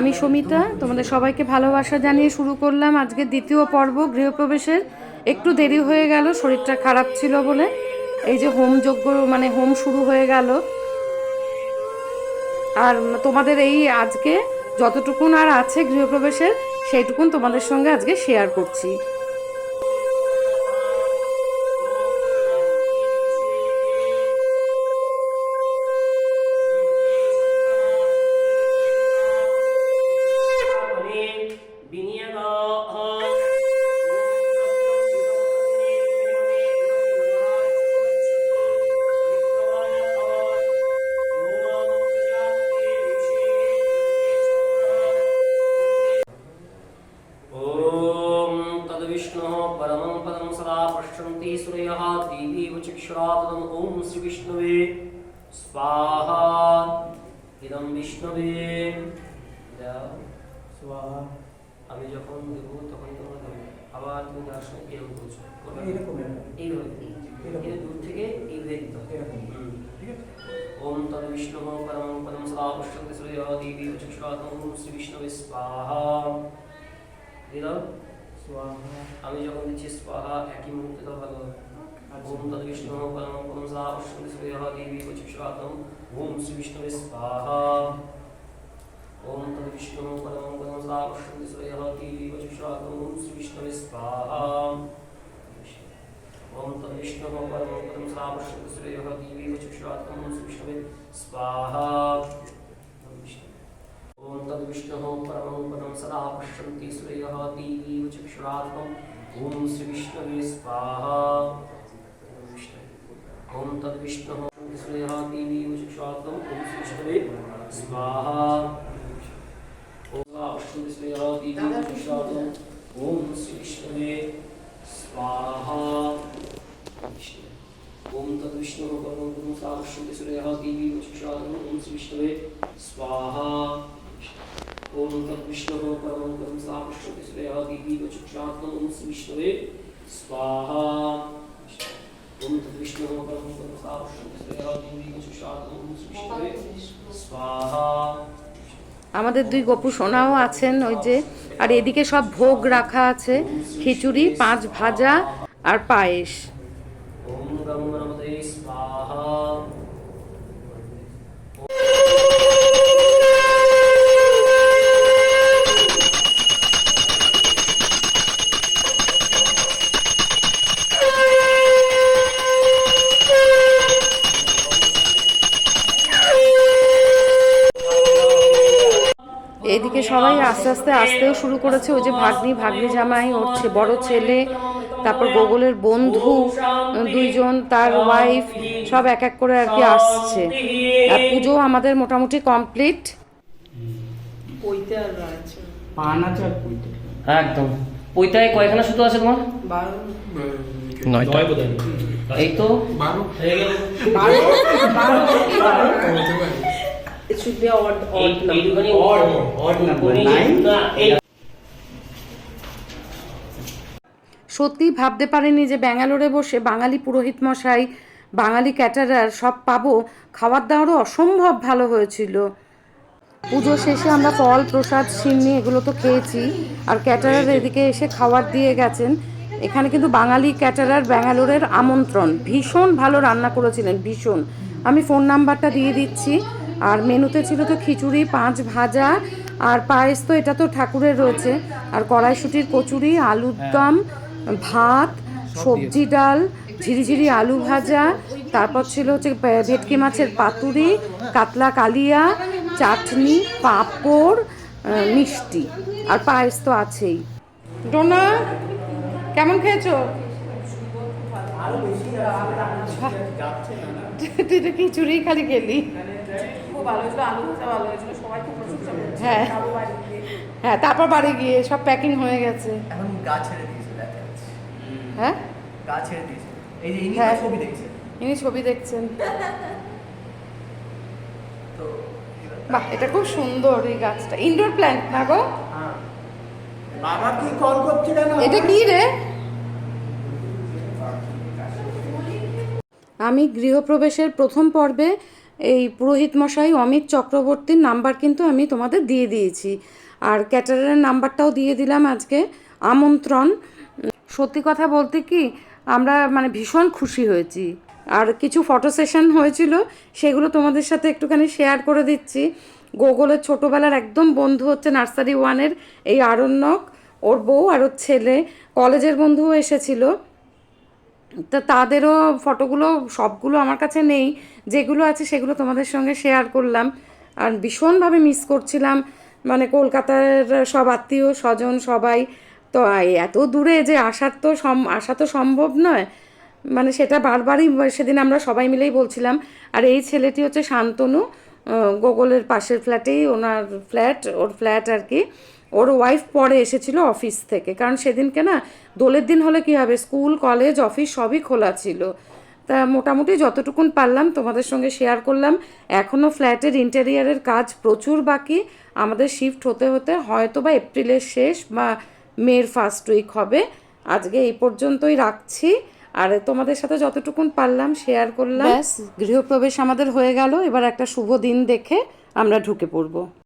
আমি সমিতা, তোমাদের সবাইকে ভালোবাসা জানিয়ে শুরু করলাম আজকে দ্বিতীয় পর্ব গৃহপ্রবেশের। একটু দেরি হয়ে গেল, শরীরটা খারাপ ছিল বলে। এই যে হোম যজ্ঞ মানে হোম শুরু হয়ে গেল। আর তোমাদের এই আজকে যতটুকুন আর আছে গৃহপ্রবেশের, সেইটুকুন তোমাদের সঙ্গে আজকে শেয়ার করছি। ओम श्री विष्णुवे स्वाहा इदम विष्णुवे स्वाहा আমি যখন দেব তখন তোমরা দেবে আবার তুমি তার সঙ্গে এরকম করছো এইভাবে দূর থেকে এইভাবে দিতে হবে ঠিক আছে। ওম তদ বিষ্ণু পরমং পদম সদা পশ্যন্তি সূর্যঃ দেবী চক্ষুরাৎ ওম শ্রী বিষ্ণুবে স্বাহা দিলাম স্বাহা। আমি যখন দিচ্ছি স্বাহা একই মুহূর্তে তো ভালো। ओम तद विष्णु परमं पदम सदा पश्यन्ति सूर्यः देवी चक्षुरातम् ओम श्री विष्णुवे स्वाहा। ओम तद विष्णु परमं पदम सदा पश्यन्ति सूर्यः देवी चक्षुरातम् ओम श्री विष्णुवे स्वाहा। ओम तद विष्णु परमं पदम सदा पश्यन्ति सूर्यः देवी चक्षुरातम् ओम श्री विष्णुवे स्वाहा। ओम तद विष्णु परमं पदम सदा पश्यन्ति सूर्यः देवी चक्षुरातम् ओम श्री विष्णुवे स्वाहा। ओम तद विष्णु सूर्यः देवी चक्षुरातम् ओम श्री विष्णुवे स्वाहा। ओम अष्टमी सूर्यः देवी चक्षुरातम् ओम श्री विष्णुवे स्वाहा। ओम तद विष्णु परमं सदा पश्यन्ति सूर्यः देवी चक्षुरातम् ओम श्री विष्णुवे स्वाहा। ओम तद विष्णु परमं सदा पश्यन्ति सूर्यः देवी चक्षुरातम् ओम श्री विष्णुवे स्वाहा। ओम तद विष्णु परमं सदा पश्यन्ति सूर्यः देवी चक्षुरातम् ओम श्री विष्णुवे स्वाहा। আমাদের দুই গপু সোনাও আছেন ওই যে। আর এদিকে সব ভোগ রাখা আছে, খিচুড়ি, 5 ভাজা আর পায়েস। ओम गं गणपतये स्वाहा। এদিকে সবাই আস্তে আস্তে আসতেও শুরু করেছে। ওই যে ভাগ্নি জামাই, ওর বড় ছেলে, তারপর গোগলের বন্ধু দুইজন, তার ওয়াইফ, সব এক এক করে আর কি আসছে। আর পুজো আমাদের মোটামুটি কমপ্লিট। একদম পৈতায় কয়খানা সুতো আছে তোমার? 9টা। এই তো 12 হয়ে গেল। It should be odd number. Odd number. 9 সত্যি ভাবতে পারিনি যে ব্যাঙ্গালোরে বসে বাঙালি পুরোহিত মশাই, বাঙালি ক্যাটারার সব পাবো। খাবার দাবারও অসম্ভব ভালো হয়েছিল। পুজো শেষে আমরা ফল প্রসাদ সিন্নি এগুলো তো খেয়েছি, আর ক্যাটারার এদিকে এসে খাবার দিয়ে গেছেন। এখানে কিন্তু বাঙালি ক্যাটারার ব্যাঙ্গালোরের আমন্ত্রণ, ভীষণ ভালো রান্না করেছিলেন, ভীষণ। আমি ফোন নাম্বারটা দিয়ে দিচ্ছি। আর মেনুতে ছিল তো খিচুড়ি, 5 ভাজা আর পায়েস, তো এটা তো ঠাকুরের রয়েছে। আর কড়াইশুঁটির কচুরি, আলুর দম, ভাত, সবজি ডাল, ঝিরিঝিরি আলু ভাজা, তারপর ছিল হচ্ছে ভেটকি মাছের পাতুরি, কাতলা কালিয়া, চাটনি, পাঁপড়, মিষ্টি আর পায়েস তো আছেই। ডোনা কেমন খেয়েছো? তুই তো খিচুড়ি খালি খেলি। হ্যাঁ হ্যাঁ, তারপর বাড়ি গিয়ে সব প্যাকিং হয়ে গেছে। এখন গা ছেড়ে দিয়েছে। হ্যাঁ, গা ছেড়ে দিয়েছে। এই যে ইনি ছবি দেখছেন, ইনি ছবি দেখছেন। তো বাহ, এটা খুব সুন্দর। এই গাছটা ইনডোর প্ল্যান্ট না গো? বাবা কি কল করছে কেন? এটা কি রে? আমি গৃহপ্রবেশের প্রথম পর্বে এই পুরোহিত মশাই অমিত চক্রবর্তীর নাম্বার কিন্তু আমি তোমাদের দিয়ে দিয়েছি, আর ক্যাটারারের নাম্বারটাও দিয়ে দিলাম আজকে, আমন্ত্রণ। সত্যি কথা বলতে কি আমরা মানে ভীষণ খুশি হয়েছি। আর কিছু ফটো সেশন হয়েছিল, সেগুলো তোমাদের সাথে একটুখানি শেয়ার করে দিচ্ছি। গোগলের ছোটোবেলার একদম বন্ধু হচ্ছে নার্সারি 1-এর এই আরণ্যক, ওর বউ আর ওর ছেলে, কলেজের বন্ধুও এসেছিলো। তা তাদেরও ফটোগুলো সবগুলো আমার কাছে নেই, যেগুলো আছে সেগুলো তোমাদের সঙ্গে শেয়ার করলাম। আর ভীষণভাবে মিস করছিলাম মানে কলকাতার সব আত্মীয় স্বজন সবাই। তো এত দূরে যে আসা তো সম্ভব নয়, মানে সেটা বারবারই সেদিন আমরা সবাই মিলেই বলছিলাম। আর এই ছেলেটি হচ্ছে শান্তনু, গোগলের পাশের ফ্ল্যাটেই ওর ফ্ল্যাট আর কি। ওর ওয়াইফ পরে এসেছিল অফিস থেকে, কারণ সেদিনকে না দোলের দিন হলে কী হবে, স্কুল কলেজ অফিস সবই খোলা ছিল। তা মোটামুটি যতটুকুন পারলাম তোমাদের সঙ্গে শেয়ার করলাম। এখনও ফ্ল্যাটের ইন্টেরিয়ারের কাজ প্রচুর বাকি, আমাদের শিফট হতে হতে হয়তো বা এপ্রিলের শেষ বা মের ফার্স্ট উইক হবে। আজকে এই পর্যন্তই রাখছি, আর তোমাদের সাথে যতটুকুন পারলাম শেয়ার করলাম। ব্যাস, গৃহপ্রবেশ আমাদের হয়ে গেল। এবার একটা শুভ দিন দেখে আমরা ঢুকে পড়বো।